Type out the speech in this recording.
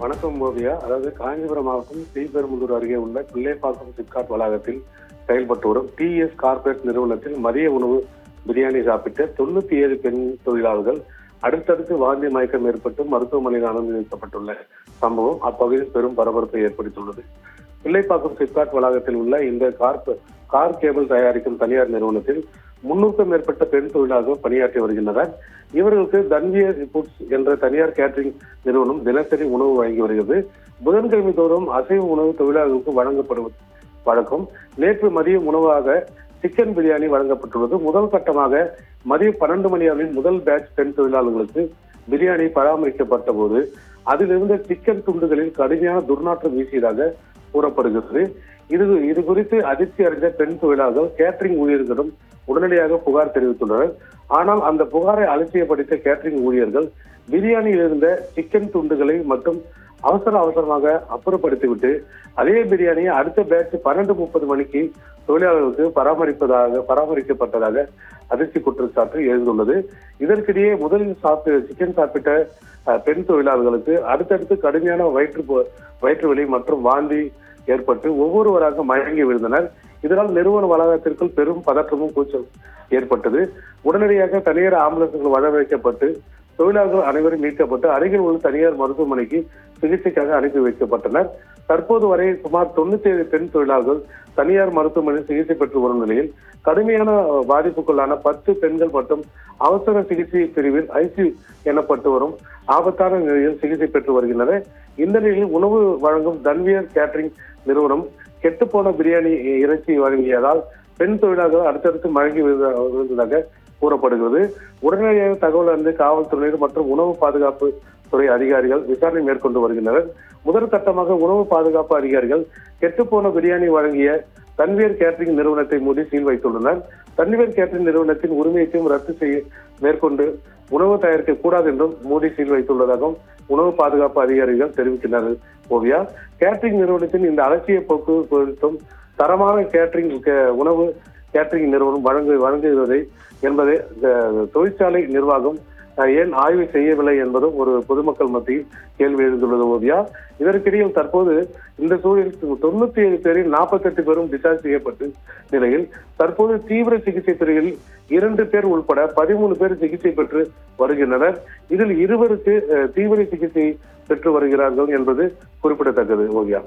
வணக்கம் ஓவியா. அதாவது காஞ்சிபுரம் மாவட்டம் ஸ்ரீபெரும்புதூர் அருகே உள்ள பிள்ளைப்பாக்கம் சிப்காட் வளாகத்தில் செயல்பட்டு வரும் டிஎஸ் கார்பரேட் நிறுவனத்தில் மதிய உணவு பிரியாணி சாப்பிட்ட 97 பெண் தொழிலாளர்கள் அடுத்தடுத்து வாந்தி மயக்கம் ஏற்பட்டு மருத்துவமனையில் அனுமதிக்கப்பட்டுள்ள சம்பவம் அப்பகுதியில் பெரும் பரபரப்பை ஏற்படுத்தியுள்ளது. பிள்ளைப்பாக்கம் சிப்காட் வளாகத்தில் உள்ள இந்த கார் கேபிள் தயாரிக்கும் தனியார் நிறுவனத்தில் 300க்கும் மேற்பட்ட பெண் தொழிலாளர்கள் பணியாற்றி வருகின்றனர். இவர்களுக்கு தன்வியர் ஃபுட்ஸ் என்ற தனியார் கேட்டரிங் நிறுவனம் தினசரி உணவு வழங்கி வருகிறது. புதன்கிழமை தோறும் அசைவ உணவு தொழிலாளர்களுக்கு வழங்கப்படுவது வழக்கம். நேற்று மதியம் உணவாக சிக்கன் பிரியாணி வழங்கப்பட்டுள்ளது. முதல் கட்டமாக மதியம் 12 மணி அளவில் முதல் பேட்ச் பெண் தொழிலாளர்களுக்கு பிரியாணி பராமரிக்கப்பட்ட போது அதிலிருந்த சிக்கன் துண்டுகளில் கடுமையான துர்நாற்றம் வீசியதாக கூறப்படுகிறது. இது குறித்து அதிர்ச்சி அடைந்த பெண் தொழிலாளர்கள் கேட்டரிங் ஊழியர்களிடம் உடனடியாக புகார் தெரிவித்துள்ளனர். ஆனால் அந்த புகாரை அலட்சியப்படுத்த கேட்டரிங் ஊழியர்கள் பிரியாணியில் இருந்த சிக்கன் துண்டுகளை மட்டும் அவசரமாக அப்புறப்படுத்திவிட்டு அதே பிரியாணியை அடுத்த பேட்ச் 12:30 மணிக்கு தொழிலாளர்களுக்கு பராமரிக்கப்பட்டதாக அதிர்ச்சி குற்றச்சாட்டு எழுந்துள்ளது. இதற்கிடையே முதலில் சிக்கன் சாப்பிட்ட பெண் தொழிலாளர்களுக்கு அடுத்தடுத்து கடுமையான வயிற்று வலி மற்றும் வாந்தி ஏற்பட்டு ஒவ்வொருவராக மயங்கி விழுந்தனர். இதனால் நிறுவன வளாகத்திற்குள் பெரும் பதற்றமும் கூச்சல் ஏற்பட்டது. உடனடியாக தனியார் ஆம்புலன்ஸ்கள் வரவழைக்கப்பட்டு தொழிலாளர்கள் அனைவரும் மீட்கப்பட்டு அருகில் உள்ள தனியார் மருத்துவமனைக்கு சிகிச்சைக்காக அனுப்பி வைக்கப்பட்டனர். தற்போது வரை சுமார் 97 பெண் தொழிலாளர்கள் தனியார் மருத்துவமனையில் சிகிச்சை பெற்று வரும் நிலையில் கடுமையான பாதிப்புக்குள்ளான 10 பெண்கள் மட்டும் அவசர சிகிச்சை பிரிவில் ஐசியூ எனப்பட்டு வரும் ஆபத்தான நிலையில் சிகிச்சை பெற்று வருகின்றனர். இந்த நிலையில் உணவு வழங்கும் தன்வியர் கேட்டரிங் நிறுவனம் கெட்டுப்போன பிரியாணி இறைச்சி வழங்கியதால் பெண் தொழிலாளர்கள் அடுத்தடுத்து மயங்கி விழுந்ததாக கூறப்படுகிறது. உடனடியாக தகவல் அறிந்து காவல்துறையினர் மற்றும் உணவு பாதுகாப்பு துறை அதிகாரிகள் விசாரணை மேற்கொண்டு வருகின்றனர். முதல் கட்டமாக உணவு பாதுகாப்பு அதிகாரிகள் கெட்டுப்போன பிரியாணி வழங்கிய தன்வியர் கேட்டரிங் நிறுவனத்தை மூடி சீல் வைத்துள்ளனர். தன்வியர் கேட்டரிங் நிறுவனத்தின் உரிமையையும் ரத்து செய்ய மேற்கொண்டு உணவு தயாரிக்க கூடாது என்றும் மூடி சீல் வைத்துள்ளதாகவும் உணவு பாதுகாப்பு அதிகாரிகள் தெரிவிக்கின்றனர். ஓவியா, கேட்டரிங் நிறுவனத்தின் இந்த அலட்சிய போக்கு குறித்தும் தரமான உணவு கேட்டரிங் நிறுவனம் வழங்குவதை என்பதை தொழிற்சாலை நிர்வாகம் ஏன் ஆய்வு செய்யவில்லை என்பதும் ஒரு பொதுமக்கள் மத்தியில் கேள்வி எழுந்துள்ளது. ஓவியா, இதற்கிடையில் தற்போது இந்த சூழலில் 97 பேரில் 48 பேரும் டிஸ்சார்ஜ் செய்யப்பட்டு நிலையில் தற்போது தீவிர சிகிச்சை பிரிவில் 2 பேர் உட்பட 13 பேர் சிகிச்சை பெற்று வருகின்றனர். இதில் 20 தீவிர சிகிச்சை பெற்று வருகிறார்கள் என்பது குறிப்பிடத்தக்கது. ஓவியா.